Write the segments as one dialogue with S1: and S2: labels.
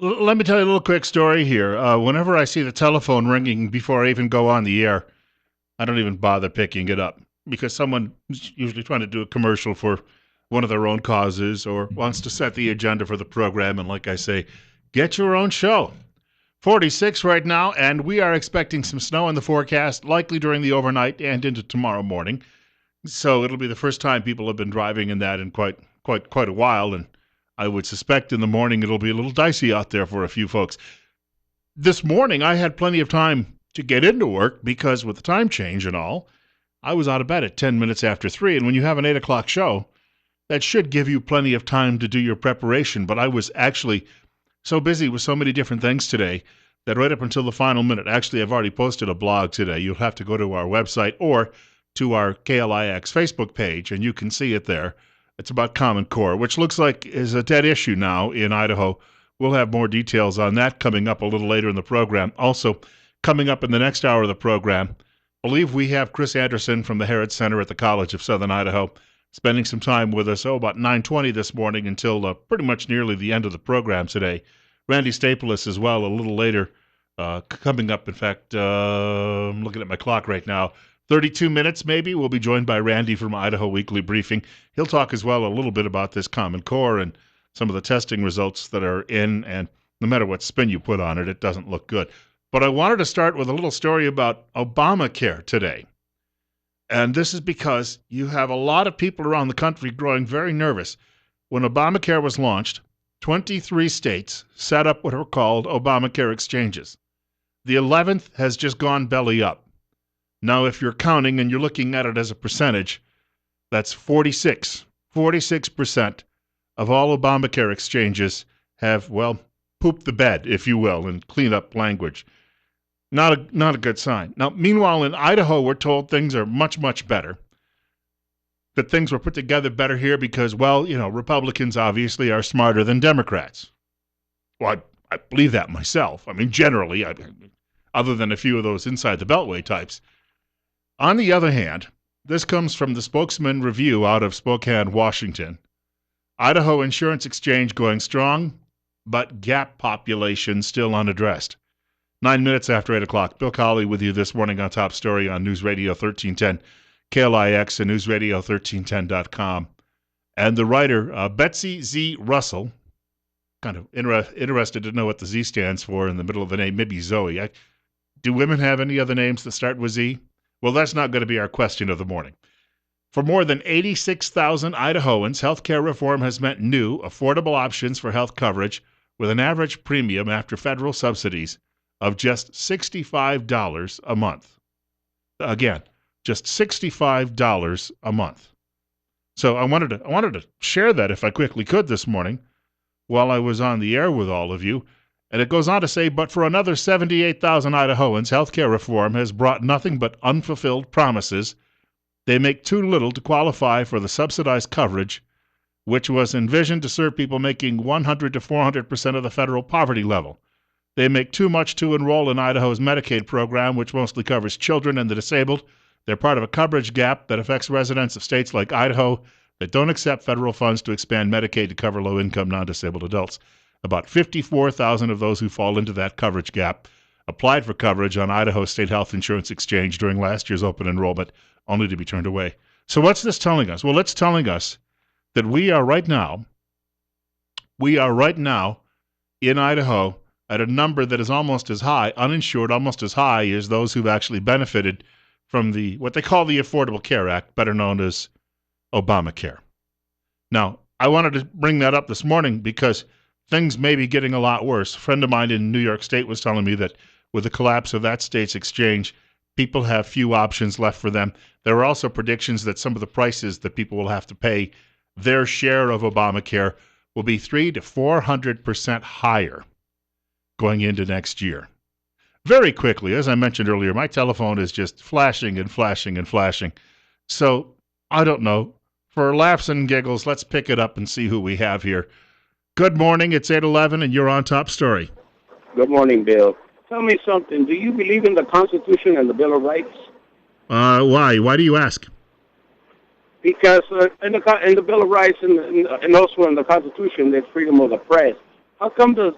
S1: Let me tell you a little quick story here. Whenever I see the telephone ringing before I even go on the air, I don't even bother picking it up because someone's usually trying to do a commercial for one of their own causes or wants to set the agenda for the program. And like I say, get your own show. 46 right now, and we are expecting some snow in the forecast, likely during the overnight and into tomorrow morning. So it'll be the first time people have been driving in that in quite a while, and I would suspect in the morning it'll be a little dicey out there for a few folks. This morning I had plenty of time to get into work because with the time change and all, I was out of bed at 10 minutes after 3, and when you have an 8 o'clock show, that should give you plenty of time to do your preparation, but I was actually so busy with so many different things today that right up until the final minute, actually I've already posted a blog today. You'll have to go to our website or to our KLIX Facebook page, and you can see it there. It's about Common Core, which looks like is a dead issue now in Idaho. We'll have more details on that coming up a little later in the program. Also, coming up in the next hour of the program, I believe we have Chris Anderson from the Herod Center at the College of Southern Idaho spending some time with us, about 9:20 this morning until pretty much nearly the end of the program today. Randy Staples as well a little later, coming up. In fact, I'm looking at my clock right now. 32 minutes maybe. We'll be joined by Randy from Idaho Weekly Briefing. He'll talk as well a little bit about this Common Core and some of the testing results that are in, and no matter what spin you put on it, it doesn't look good. But I wanted to start with a little story about Obamacare today. And this is because you have a lot of people around the country growing very nervous. When Obamacare was launched, 23 states set up what are called Obamacare exchanges. The 11th has just gone belly up. Now, if you're counting and you're looking at it as a percentage, that's 46. 46% of all Obamacare exchanges have, well, pooped the bed, if you will, in clean-up language. Not a good sign. Now, meanwhile, in Idaho, we're told things are much, much better. That things were put together better here because, well, Republicans obviously are smarter than Democrats. Well, I believe that myself. I mean, generally, other than a few of those inside the Beltway types. On the other hand, this comes from the Spokesman Review out of Spokane, Washington. Idaho Insurance Exchange going strong, but gap population still unaddressed. 9 minutes after 8 o'clock. Bill Colley with you this morning on Top Story on News Radio 1310, KLIX, and NewsRadio1310.com. And the writer, Betsy Z. Russell, kind of interested to know what the Z stands for in the middle of the name, maybe Zoe. Do women have any other names that start with Z? Well, that's not going to be our question of the morning. For more than 86,000 Idahoans, health care reform has meant new, affordable options for health coverage with an average premium after federal subsidies of just $65 a month. Again, just $65 a month. So I wanted to share that if I quickly could this morning while I was on the air with all of you. And it goes on to say, but for another 78,000 Idahoans, healthcare reform has brought nothing but unfulfilled promises. They make too little to qualify for the subsidized coverage, which was envisioned to serve people making 100 to 400% of the federal poverty level. They make too much to enroll in Idaho's Medicaid program, which mostly covers children and the disabled. They're part of a coverage gap that affects residents of states like Idaho that don't accept federal funds to expand Medicaid to cover low-income, non-disabled adults. About 54,000 of those who fall into that coverage gap applied for coverage on Idaho State Health Insurance Exchange during last year's open enrollment, only to be turned away. So what's this telling us? Well, it's telling us that we are right now in Idaho at a number that is almost as high, uninsured, almost as high as those who've actually benefited from what they call the Affordable Care Act, better known as Obamacare. Now, I wanted to bring that up this morning because things may be getting a lot worse. A friend of mine in New York State was telling me that with the collapse of that state's exchange, people have few options left for them. There are also predictions that some of the prices that people will have to pay their share of Obamacare will be 300 to 400% higher going into next year. Very quickly, as I mentioned earlier, my telephone is just flashing and flashing and flashing. So, I don't know. For laughs and giggles, let's pick it up and see who we have here. Good morning, it's 8:11 and you're on Top Story.
S2: Good morning, Bill. Tell me something. Do you believe in the Constitution and the Bill of Rights?
S1: Why? Why do you ask?
S2: Because in the Bill of Rights and also in the Constitution, there's freedom of the press. How come the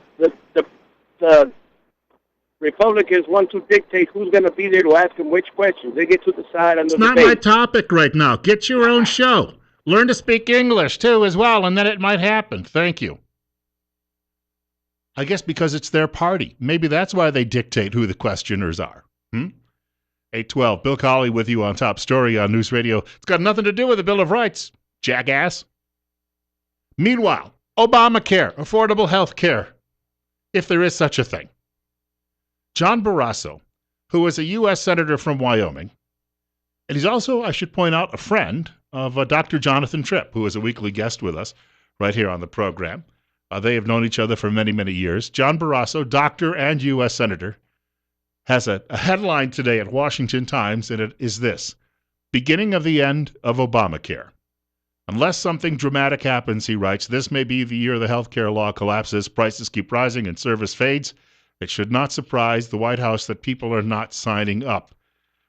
S2: Republicans want to dictate who's going to be there to ask them which questions? They get to decide on
S1: It's
S2: the
S1: not my
S2: debate.
S1: topic right now. Get your own show. Learn to speak English, too, as well, and then it might happen. Thank you. I guess because it's their party. Maybe that's why they dictate who the questioners are. 812. Bill Colley with you on Top Story on News Radio. It's got nothing to do with the Bill of Rights, jackass. Meanwhile, Obamacare, affordable health care, if there is such a thing. John Barrasso, who is a U.S. Senator from Wyoming, and he's also, I should point out, a friend of Dr. Jonathan Tripp, who is a weekly guest with us right here on the program. They have known each other for many, many years. John Barrasso, doctor and U.S. Senator, has a headline today at Washington Times, and it is this: beginning of the end of Obamacare. Unless something dramatic happens, he writes, this may be the year the healthcare law collapses, prices keep rising, and service fades. It should not surprise the White House that people are not signing up.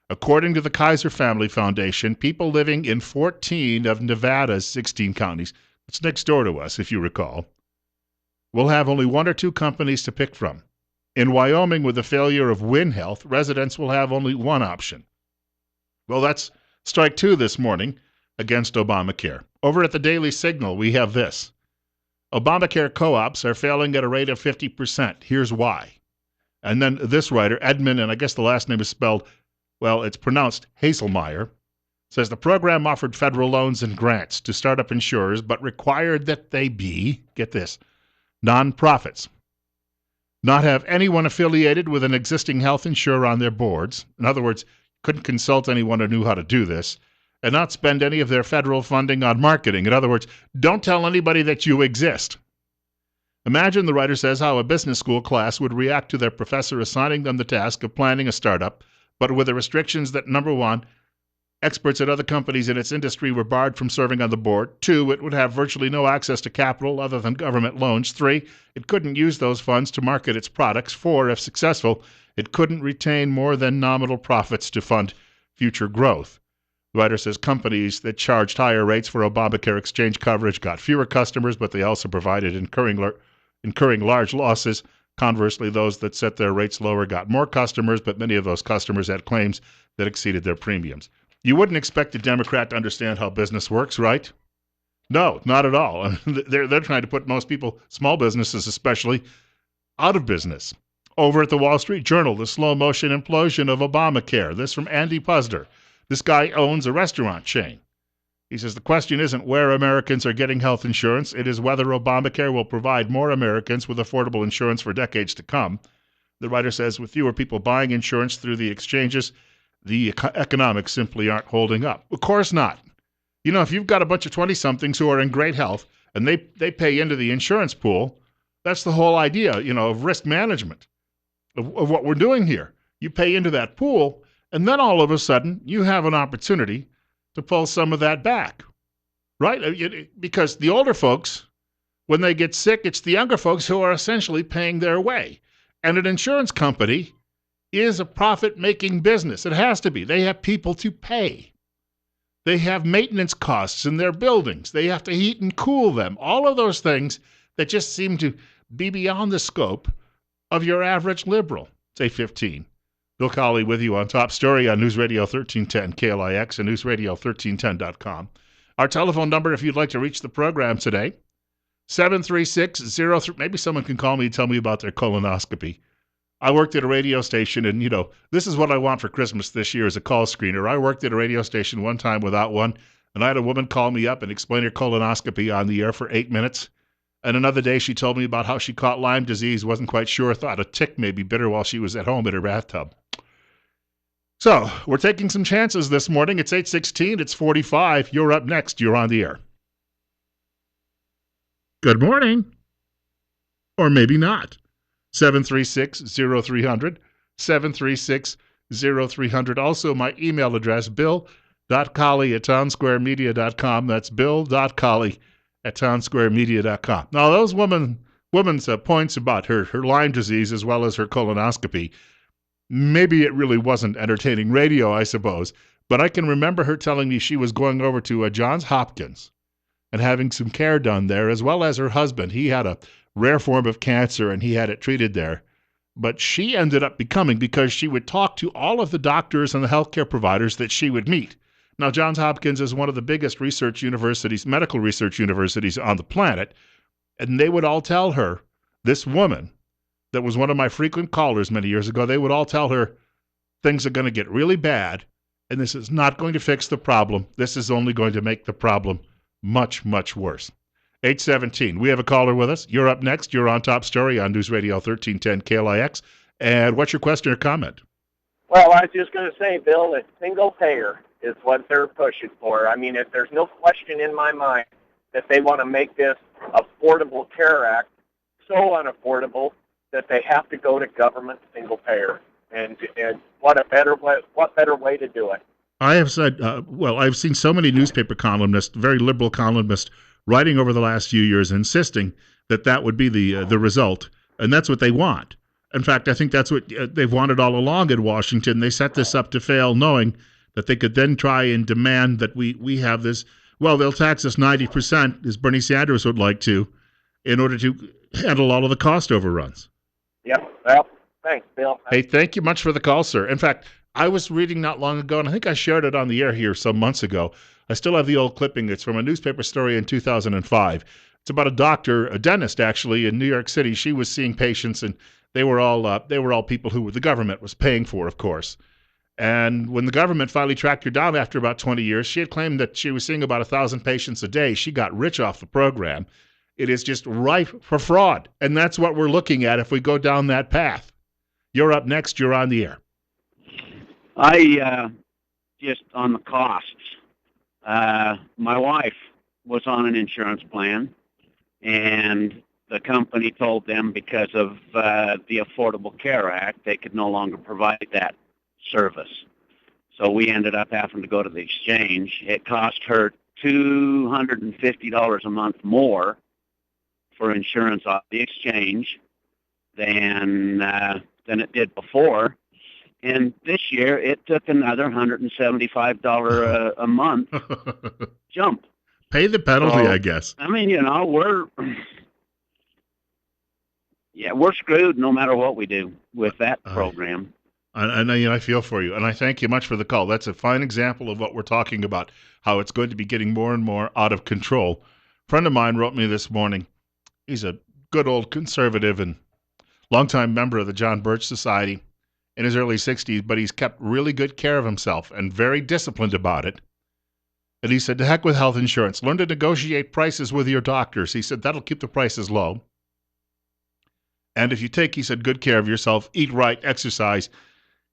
S1: According to the Kaiser Family Foundation, people living in 14 of Nevada's 16 counties, it's next door to us, if you recall, will have only one or two companies to pick from. In Wyoming, with the failure of Win Health, residents will have only one option. Well, that's strike two this morning against Obamacare. Over at the Daily Signal, we have this. Obamacare co-ops are failing at a rate of 50%. Here's why. And then this writer, Edmund, and I guess the last name is spelled, well, it's pronounced Haselmeyer, says the program offered federal loans and grants to startup insurers, but required that they be, get this, nonprofits, not have anyone affiliated with an existing health insurer on their boards. In other words, couldn't consult anyone who knew how to do this, and not spend any of their federal funding on marketing. In other words, don't tell anybody that you exist. Imagine, the writer says, how a business school class would react to their professor assigning them the task of planning a startup, but with the restrictions that, number one, experts at other companies in its industry were barred from serving on the board. 2, it would have virtually no access to capital other than government loans. 3, it couldn't use those funds to market its products. 4, if successful, it couldn't retain more than nominal profits to fund future growth. The writer says companies that charged higher rates for Obamacare exchange coverage got fewer customers, but they also provided incurring large losses. Conversely, those that set their rates lower got more customers, but many of those customers had claims that exceeded their premiums. You wouldn't expect a Democrat to understand how business works, right? No, not at all. They're trying to put most people, small businesses especially, out of business. Over at the Wall Street Journal, the slow motion implosion of Obamacare. This from Andy Puzder. This guy owns a restaurant chain. He says the question isn't where Americans are getting health insurance. It is whether Obamacare will provide more Americans with affordable insurance for decades to come. The writer says with fewer people buying insurance through the exchanges, the economics simply aren't holding up. Of course not. You know, if you've got a bunch of 20-somethings who are in great health and they pay into the insurance pool, that's the whole idea, of risk management, of what we're doing here. You pay into that pool, and then all of a sudden you have an opportunity to pull some of that back, right? Because the older folks, when they get sick, it's the younger folks who are essentially paying their way. And an insurance company is a profit-making business. It has to be. They have people to pay. They have maintenance costs in their buildings. They have to heat and cool them. All of those things that just seem to be beyond the scope of your average liberal. Say 15. Bill Colley with you on Top Story on News Radio 1310 KLIX and newsradio1310.com. Our telephone number, if you'd like to reach the program today, 736-03. Maybe someone can call me and tell me about their colonoscopy. I worked at a radio station, and, this is what I want for Christmas this year as a call screener. I worked at a radio station one time without one, and I had a woman call me up and explain her colonoscopy on the air for 8 minutes. And another day she told me about how she caught Lyme disease, wasn't quite sure, thought a tick maybe bit her while she was at home in her bathtub. So, we're taking some chances this morning. It's 8:16, it's 45. You're up next. You're on the air. Good morning. Or maybe not. 736-0300, 736-0300. Also, my email address, bill.colley@townsquaremedia.com. That's bill.colley@townsquaremedia.com. Now, those woman's points about her Lyme disease as well as her colonoscopy, maybe it really wasn't entertaining radio, I suppose, but I can remember her telling me she was going over to Johns Hopkins and having some care done there, as well as her husband. He had a rare form of cancer, and he had it treated there. But she ended up becoming, because she would talk to all of the doctors and the healthcare providers that she would meet. Now, Johns Hopkins is one of the biggest research universities, medical research universities on the planet, and they would all tell her, this woman that was one of my frequent callers many years ago, they would all tell her, things are going to get really bad, and this is not going to fix the problem. This is only going to make the problem much, much worse. 817. We have a caller with us. You're up next. You're on Top Story on News Radio 1310 KLIX. And what's your question or comment?
S3: Well, I was just going to say, Bill, that single payer is what they're pushing for. I mean, if there's no question in my mind that they want to make this Affordable Care Act so unaffordable that they have to go to government single payer. And what better way to do it?
S1: I have said, I've seen so many newspaper columnists, very liberal columnists, writing over the last few years, insisting that that would be the result, and that's what they want. In fact, I think that's what they've wanted all along in Washington. They set this up to fail, knowing that they could then try and demand that we have this. Well, they'll tax us 90%, as Bernie Sanders would like to, in order to handle all of the cost overruns.
S3: Yep. Well, thanks, Bill.
S1: Hey, thank you much for the call, sir. In fact, I was reading not long ago, and I think I shared it on the air here some months ago. I still have the old clipping. It's from a newspaper story in 2005. It's about a dentist actually in New York City. She was seeing patients, and they were all people who the government was paying for, of course. And when the government finally tracked her down after about 20 years, she had claimed that she was seeing about 1,000 patients a day. She got rich off the program. It is just rife for fraud, and that's what we're looking at if we go down that path. You're up next. You're on the air.
S4: I just on the costs. My wife was on an insurance plan, and the company told them because of the Affordable Care Act, they could no longer provide that service. So we ended up having to go to the exchange. It cost her $250 a month more for insurance off the exchange than it did before. And this year, it took another $175 a month jump.
S1: Pay the penalty, I guess.
S4: I mean, we're screwed no matter what we do with that program.
S1: I feel for you, and I thank you much for the call. That's a fine example of what we're talking about, how it's going to be getting more and more out of control. A friend of mine wrote me this morning. He's a good old conservative and longtime member of the John Birch Society in his early 60s, but he's kept really good care of himself and very disciplined about it. And he said, to heck with health insurance. Learn to negotiate prices with your doctors. He said, that'll keep the prices low. And if you take, he said, good care of yourself, eat right, exercise,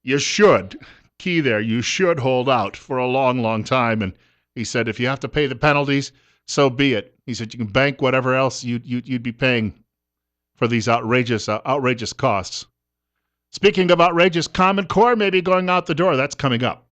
S1: you should, key there, you should hold out for a long, long time. And he said, if you have to pay the penalties, so be it. He said, you can bank whatever else you'd be paying for these outrageous costs. Speaking of outrageous, Common Core may be going out the door. That's coming up.